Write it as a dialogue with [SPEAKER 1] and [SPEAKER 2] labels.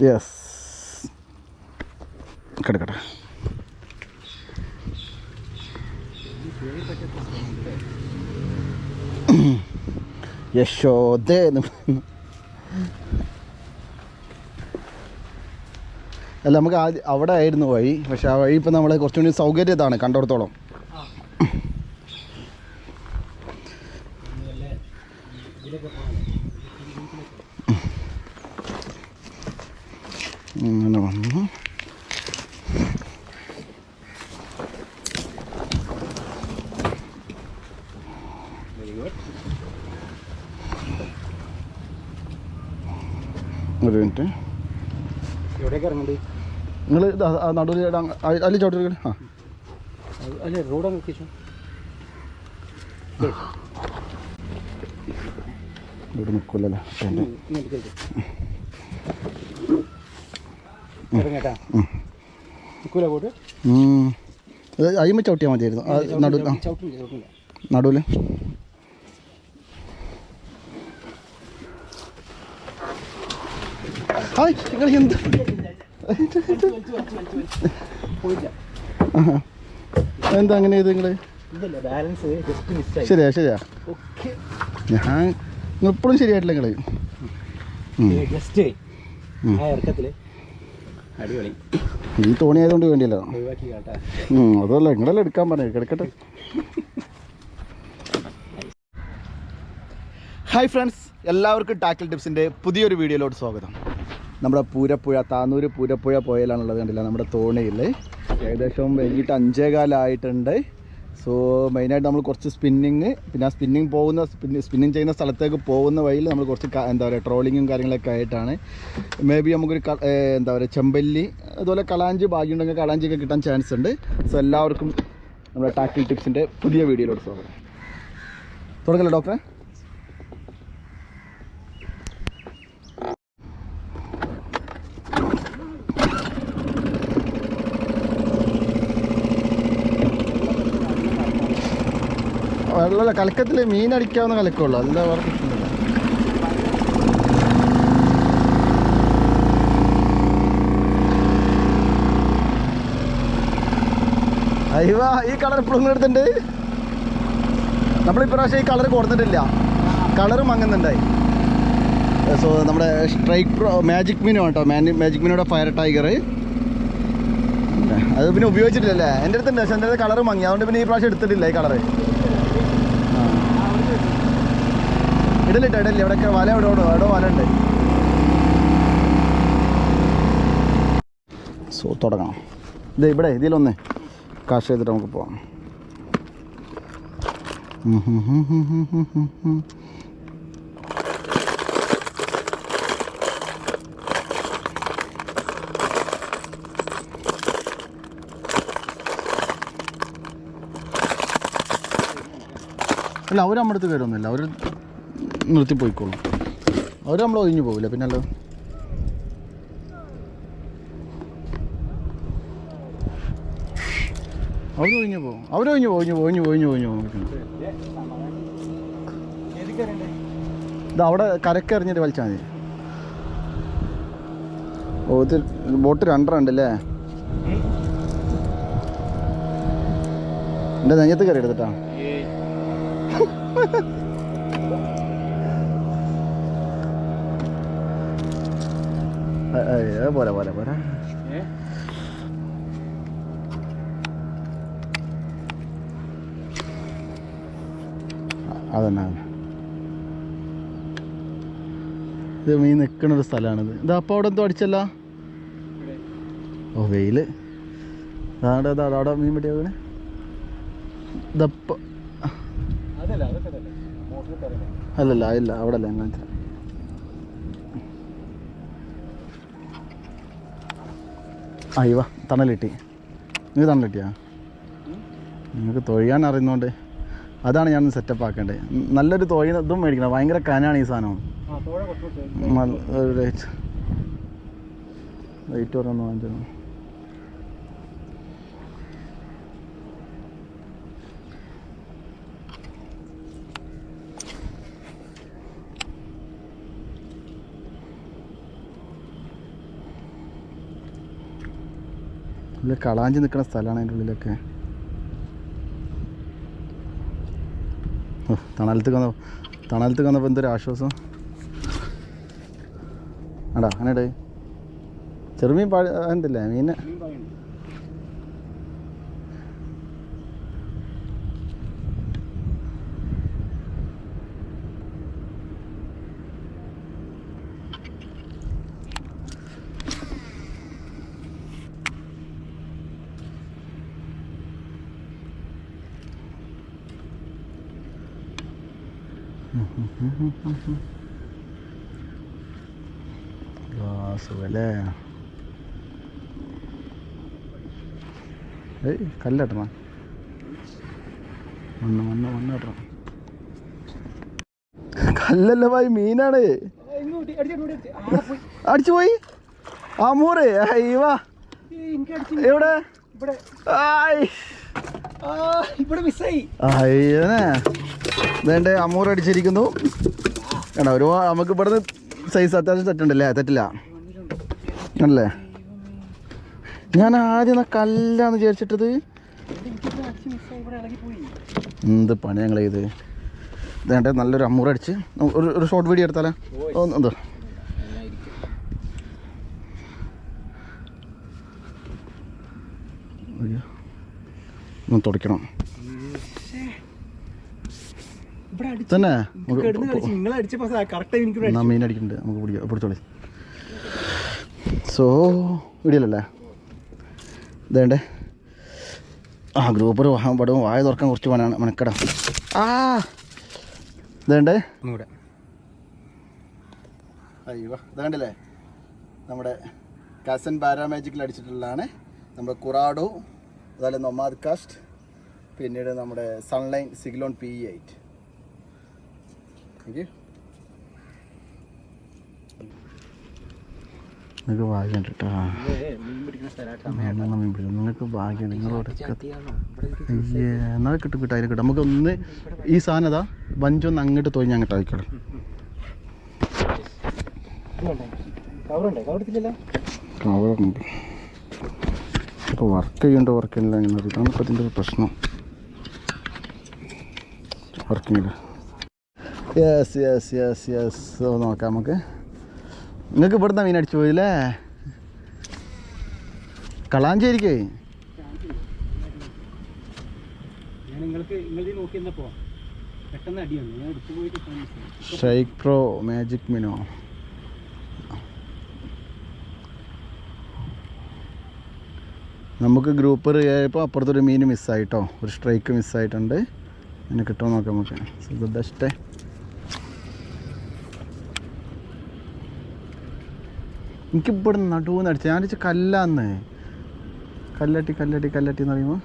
[SPEAKER 1] Yes കിടക്കട്ടെ. യശോദേ അല്ല, നമുക്ക് ആദ്യം അവിടെ ആയിരുന്നു വഴി. പക്ഷെ ആ വഴി ഇപ്പം നമ്മൾ കുറച്ചുകൂടി സൗകര്യം ഇതാണ് കണ്ടിടത്തോളം. അങ്ങനെ വന്നു. ഒരു മിനിറ്റ്, നിങ്ങൾ നടുവിൽ അതിൽ ചോട്ടിൽ ആ
[SPEAKER 2] അല്ലേ റോഡ് നോക്കിച്ചു
[SPEAKER 1] ഇവിടെ നിൽക്കില്ലല്ലോ. അയിമ ചവിട്ടിയാൽ മതിയായിരുന്നു. നടുവിൽ ഹായ്, നിങ്ങൾ എന്ത് എന്താ അങ്ങനെ ചെയ്ത് നിങ്ങൾ? ശരിയാ ശരിയാ, ഞാൻ എപ്പോഴും ശരിയായിട്ടില്ല നിങ്ങൾ. ഈ തോണി ആയതുകൊണ്ട് വേണ്ടിയല്ലോ. അതല്ല, നിങ്ങളെല്ലാം എടുക്കാൻ പറഞ്ഞു. കിടക്കട്ടെ. ഹായ് ഫ്രണ്ട്സ്, എല്ലാവർക്കും ടാക്കിൾ ടിപ്സിൻ്റെ പുതിയൊരു വീഡിയോയിലോട്ട് സ്വാഗതം. നമ്മുടെ പൂരപ്പുഴ, താനൂർ പൂരപ്പുഴ പോയാലാണുള്ളത്. കണ്ടില്ല, നമ്മുടെ തോണിയിൽ ഏകദേശം വൈകിട്ട് 5:15 സോ മെയിനായിട്ട് നമ്മൾ കുറച്ച് സ്പിന്നിങ്, പിന്നെ ആ സ്പിന്നിങ് ചെയ്യുന്ന സ്ഥലത്തേക്ക് പോകുന്ന വഴിയിൽ നമ്മൾ കുറച്ച് എന്താ പറയുക ട്രോളിങ്ങും കാര്യങ്ങളൊക്കെ ആയിട്ടാണ്. മേ ബി നമുക്കൊരു എന്താ പറയുക ചെമ്പല്ലി, അതുപോലെ കളാഞ്ചി, ഭാഗ്യമുണ്ടെങ്കിൽ കളാഞ്ചിയൊക്കെ കിട്ടാൻ ചാൻസ് ഉണ്ട്. സോ എല്ലാവർക്കും നമ്മുടെ ടാക്കിൾ ടിപ്സിൻ്റെ പുതിയ വീഡിയോയിലോട്ട് സ്വാഗതം. തുടങ്ങല്ലേ ഡോക്ടറെ? വെള്ളമല്ല, കലക്കത്തിൽ മീൻ അടിക്കാവുന്ന കലക്കമുള്ളൂ, അല്ല വേറെ പ്രശ്നമില്ല. അയ്യോ, ഈ കളർ ഇപ്പോഴും എടുത്തിട്ടുണ്ട്. നമ്മളിപ്രാവശ്യം ഈ കളർ കൊടുത്തിട്ടില്ല, കളറ് മങ്ങുന്നുണ്ടായി. സോ നമ്മുടെ സ്ട്രൈക്ക് പ്രോ മാജിക് മീനോ കേട്ടോ, മാജിക് മീനോടെ ഫയർ ടൈഗർ. അത് പിന്നെ ഉപയോഗിച്ചിട്ടില്ലല്ലേ? എൻ്റെ അടുത്തുണ്ട്, പക്ഷെ എൻ്റെ അടുത്ത് കളറ് മങ്ങി, അതുകൊണ്ട് പിന്നെ ഈ പ്രാവശ്യം എടുത്തിട്ടില്ല ഈ കളറ്. ഇടലിട്ടോ, ഇടലില്ല, ഇവിടെയൊക്കെ വല എവിടെ വല ഉണ്ട്. സോ തുടങ്ങാം. ഇത് ഇവിടെ ഇതിലൊന്ന് കാശ് ചെയ്തിട്ട് നമുക്ക് പോവാം. അല്ല, അവർ നമ്മുടെ അടുത്ത് കയറൊന്നുമില്ല, അവർ നിർത്തിപ്പോയിക്കോളും. അവർ നമ്മൾ ഒഴിഞ്ഞു പോകില്ല. പിന്നെ അല്ല, അവരൊഴിഞ്ഞു പോകും, ഒഴിഞ്ഞു പോകും. ഇത് അവിടെ കരക്ക് എറിഞ്ഞിട്ട് വലിച്ചാൽ മതി. ഓ, ഇത് ബോട്ട് 2 ഉണ്ടല്ലേ? എൻ്റെ നെഞ്ഞത്ത് കയറി എടുത്തിട്ടാ. പോരാ പോരാ പോരാ. അതന്നെ, ഇത് മീൻ നിൽക്കണൊരു സ്ഥലമാണിത്. ഇത് അപ്പോൾ അവിടെ എന്തോ അടിച്ചല്ല. ഓ, വെയില്. അവിടെ മീൻ പറ്റിയ വീണ് ഇതപ്പോൾ അല്ലല്ല, ഇല്ല അവിടെ അല്ല. അങ്ങനത്തെ അയ്യോ, തണലിട്ടി. നിങ്ങൾക്ക് തണലിട്ടിയാ? നിങ്ങൾക്ക് തൊഴിയാൻ അറിയുന്നതുകൊണ്ട് അതാണ് ഞാൻ സെറ്റപ്പ് ആക്കേണ്ടത്. നല്ലൊരു തൊഴി ഇതും മേടിക്കണം. ഭയങ്കര കനാണ് ഈ സാധനം. റേറ്റ് പറഞ്ഞൊന്ന് വാങ്ങിച്ചു. ഉള്ളിൽ കളാഞ്ചി നിൽക്കുന്ന സ്ഥലമാണ് അതിൻ്റെ ഉള്ളിലൊക്കെ. തണലത്ത് വന്നപ്പോൾ എന്തൊരു ആശ്വാസം. ആടാ അങ്ങനെ ചെറുമീൻ എന്തല്ലേ മീൻ. സുഖല്ലേ. ഏയ് കല്ലട്ടണ മണ്ണ് കട്ടണം. കല്ലല്ല ഭായി, മീനാണ്. അടിച്ചു പോയി അമൂറ്. അയ്യവാ എവിടെ അയ്യനെ വേണ്ടേ. അമൂറ് അടിച്ചിരിക്കുന്നു. വേണ്ട ഒരു നമുക്ക് ഇവിടുന്ന് സൈസ് അത്യാവശ്യം തെറ്റുണ്ടല്ലേ? തെറ്റില്ല അല്ലേ? ഞാൻ ആദ്യം കല്ലാന്ന് വിചാരിച്ചിട്ടത്. എന്ത് പണി ഞങ്ങൾ ചെയ്ത്. വേണ്ടേ നല്ലൊരു അമൂറ് അടിച്ച് ഒരു ഷോർട്ട് വീഡിയോ എടുത്താലേ. എന്തോ ഒന്ന് തുടയ്ക്കണം തന്നെ. മീൻ അടിക്കുന്നുണ്ട്, നമുക്ക് പിടിച്ചോളി. സോ വീഡിയോല്ലേ ഇതേണ്ടേ. ഗ്രൂപ്പർ പടവും വായ തുറക്കാൻ കുറച്ച് മെനക്കെടാ. ഇതേണ്ടേ അയ്യോ ഇതേണ്ടല്ലേ നമ്മുടെ കാസൻ ബാരാമാജിക്കിൽ അടിച്ചിട്ടുള്ളതാണ്. നമ്മുടെ കുറാഡോ, അതുപോലെ നൊമാദ് കാസ്റ്റ്, പിന്നീട് നമ്മുടെ സൺലൈൻ സിഗ്ലോൺ P8. നിങ്ങൾക്ക് ഭാഗ്യമുണ്ട് കേട്ടോ. നിങ്ങൾക്ക് ഭാഗ്യം. നിങ്ങളോട് എന്നാൽ കിട്ടും കിട്ടും. അതിന് കിട്ടും. നമുക്കൊന്ന് ഈ സാധനം അതാ വഞ്ചൊന്ന് അങ്ങോട്ട് തോന്നി അങ്ങോട്ട് ആയിക്കോട്ടെ. കവറുണ്ട്. ഇപ്പോൾ വർക്ക് ചെയ്യേണ്ട വർക്കില്ല. ഇങ്ങനെ ഇതാണ് ഇപ്പോൾ ഇതിൻ്റെ ഒരു പ്രശ്നം. വർക്കിങ്ങില്ല. യെസ് നോക്കാം നമുക്ക്. നിങ്ങൾക്ക് ഇവിടുന്ന് മീൻ അടിച്ചു പോയില്ലേ? കളാഞ്ചേരിക്കേ ഷൈക്ക് പ്രോ മാജിക് മിനോ. നമുക്ക് ഗ്രൂപ്പ് ആയപ്പോൾ അപ്പുറത്തൊരു മീൻ മിസ്സായിട്ടോ. ഒരു സ്ട്രൈക്ക് മിസ്സായിട്ടുണ്ട്. അതിനെ കിട്ടുമോ നോക്കാം നമുക്ക്. ബെസ്റ്റ് എനിക്കിവിടെ നടുവെന്ന് അടിച്ചു. ഞാൻ അടിച്ച് കല്ലാന്ന്. കല്ലട്ടി എന്ന് പറയുമ്പോൾ